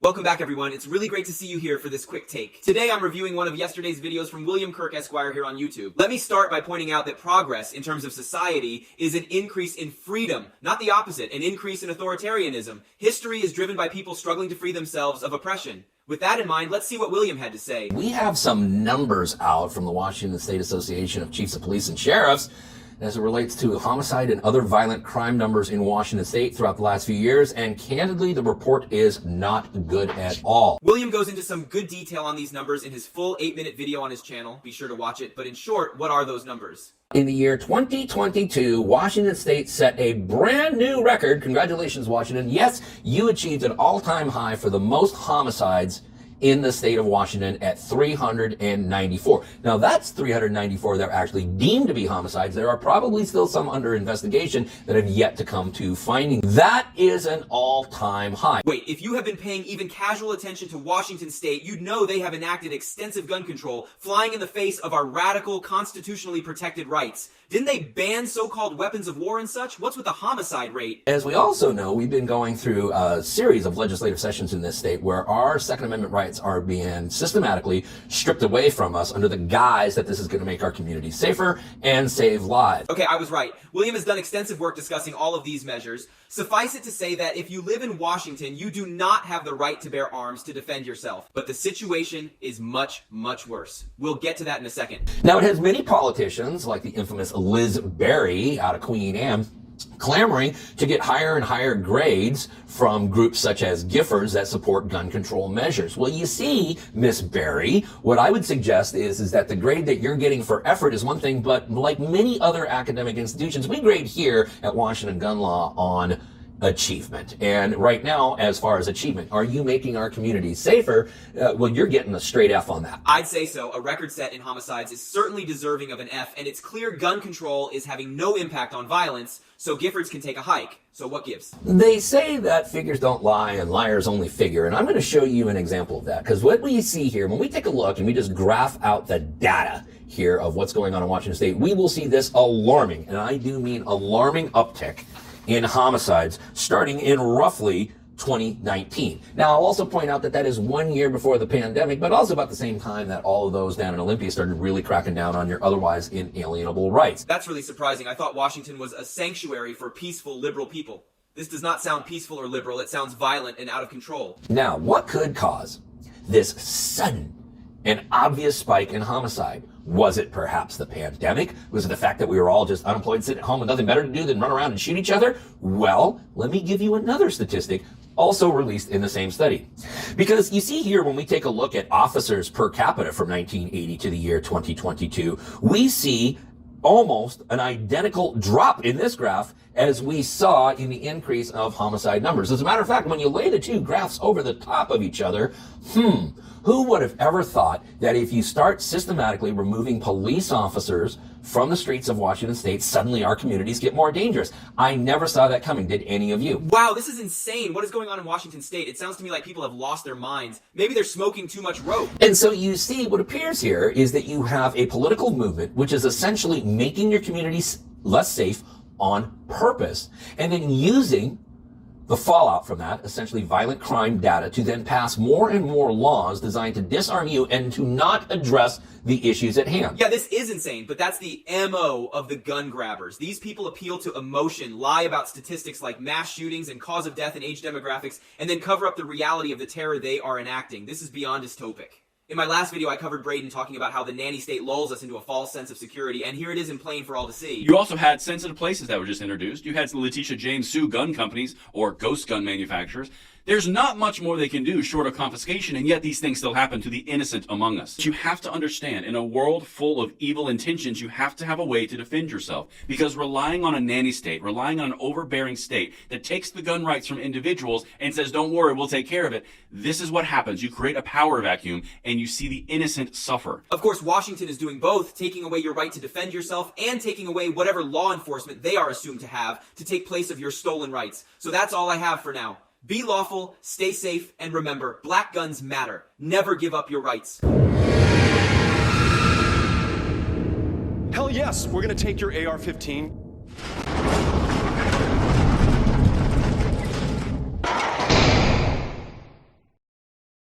Welcome back, everyone. It's really great to see you here for this quick take. Today I'm reviewing one of yesterday's videos from William Kirk Esquire here on YouTube. Let me start by pointing out that progress in terms of society is an increase in freedom, not the opposite, an increase in authoritarianism. History is driven by people struggling to free themselves of oppression. With that in mind, let's see what William had to say. We have some numbers out from the Washington State Association of Chiefs of Police and Sheriffs as it relates to homicide and other violent crime numbers in Washington State throughout the last few years, and candidly, the report is not good at all. William goes into some good detail on these numbers in his full 8-minute video on his channel. Be sure to watch it. But in short, what are those numbers? In the year 2022, Washington State set a brand new record. Congratulations, Washington. Yes, you achieved an all-time high for the most homicides in the state of Washington at 394. Now that's 394 that are actually deemed to be homicides. There are probably still some under investigation that have yet to come to finding. That is an all-time high. Wait, if you have been paying even casual attention to Washington State, you'd know they have enacted extensive gun control, flying in the face of our radical, constitutionally protected rights. Didn't they ban so-called weapons of war and such? What's with the homicide rate? As we also know, we've been going through a series of legislative sessions in this state where our Second Amendment rights are being systematically stripped away from us under the guise that this is going to make our communities safer and save lives. Okay, I was right. William has done extensive work discussing all of these measures. Suffice it to say that if you live in Washington, you do not have the right to bear arms to defend yourself. But the situation is much, much worse. We'll get to that in a second. Now, it has many politicians, like the infamous Liz Berry out of Queen Anne, clamoring to get higher and higher grades from groups such as Giffords that support gun control measures. Well, you see, Miss Berry, what I would suggest is that the grade that you're getting for effort is one thing, but like many other academic institutions, we grade here at Washington Gun Law on achievement. And right now, as far as achievement, are you making our community safer? Well, you're getting a straight F on that. I'd say so. A record set in homicides is certainly deserving of an F, and it's clear gun control is having no impact on violence, so Giffords can take a hike. So what gives? They say that figures don't lie and liars only figure, and I'm going to show you an example of that, because what we see here, when we take a look and we just graph out the data here of what's going on in Washington State, we will see this alarming, and I do mean alarming uptick in homicides starting in roughly 2019. Now, I'll also point out that that is 1 year before the pandemic, but also about the same time that all of those down in Olympia started really cracking down on your otherwise inalienable rights. That's really surprising. I thought Washington was a sanctuary for peaceful, liberal people. This does not sound peaceful or liberal. It sounds violent and out of control. Now, what could cause this sudden and obvious spike in homicide? Was it perhaps the pandemic? Was it the fact that we were all just unemployed, sitting at home with nothing better to do than run around and shoot each other? Well, let me give you another statistic also released in the same study. Because you see here, when we take a look at officers per capita from 1980 to the year 2022, we see almost an identical drop in this graph as we saw in the increase of homicide numbers. As a matter of fact, when you lay the two graphs over the top of each other, who would have ever thought that if you start systematically removing police officers from the streets of Washington State, suddenly our communities get more dangerous? I never saw that coming. Did any of you? Wow, this is insane. What is going on in Washington State? It sounds to me like people have lost their minds. Maybe they're smoking too much rope. And so you see, what appears here is that you have a political movement which is essentially making your communities less safe on purpose, and then using the fallout from that, essentially violent crime data, to then pass more and more laws designed to disarm you and to not address the issues at hand. Yeah, this is insane, but that's the MO of the gun grabbers. These people appeal to emotion, lie about statistics like mass shootings and cause of death and age demographics, and then cover up the reality of the terror they are enacting. This is beyond dystopic. In my last video, I covered Braden talking about how the nanny state lulls us into a false sense of security, and here it is in plain for all to see. You also had sensitive places that were just introduced. You had Letitia James sue gun companies or ghost gun manufacturers. There's not much more they can do short of confiscation, and yet these things still happen to the innocent among us. You have to understand, in a world full of evil intentions, you have to have a way to defend yourself. Because relying on a nanny state, relying on an overbearing state that takes the gun rights from individuals and says, don't worry, we'll take care of it, this is what happens. You create a power vacuum, and you see the innocent suffer. Of course, Washington is doing both, taking away your right to defend yourself and taking away whatever law enforcement they are assumed to have to take place of your stolen rights. So that's all I have for now. Be lawful, stay safe, and remember, black guns matter. Never give up your rights. Hell yes, we're gonna take your AR-15.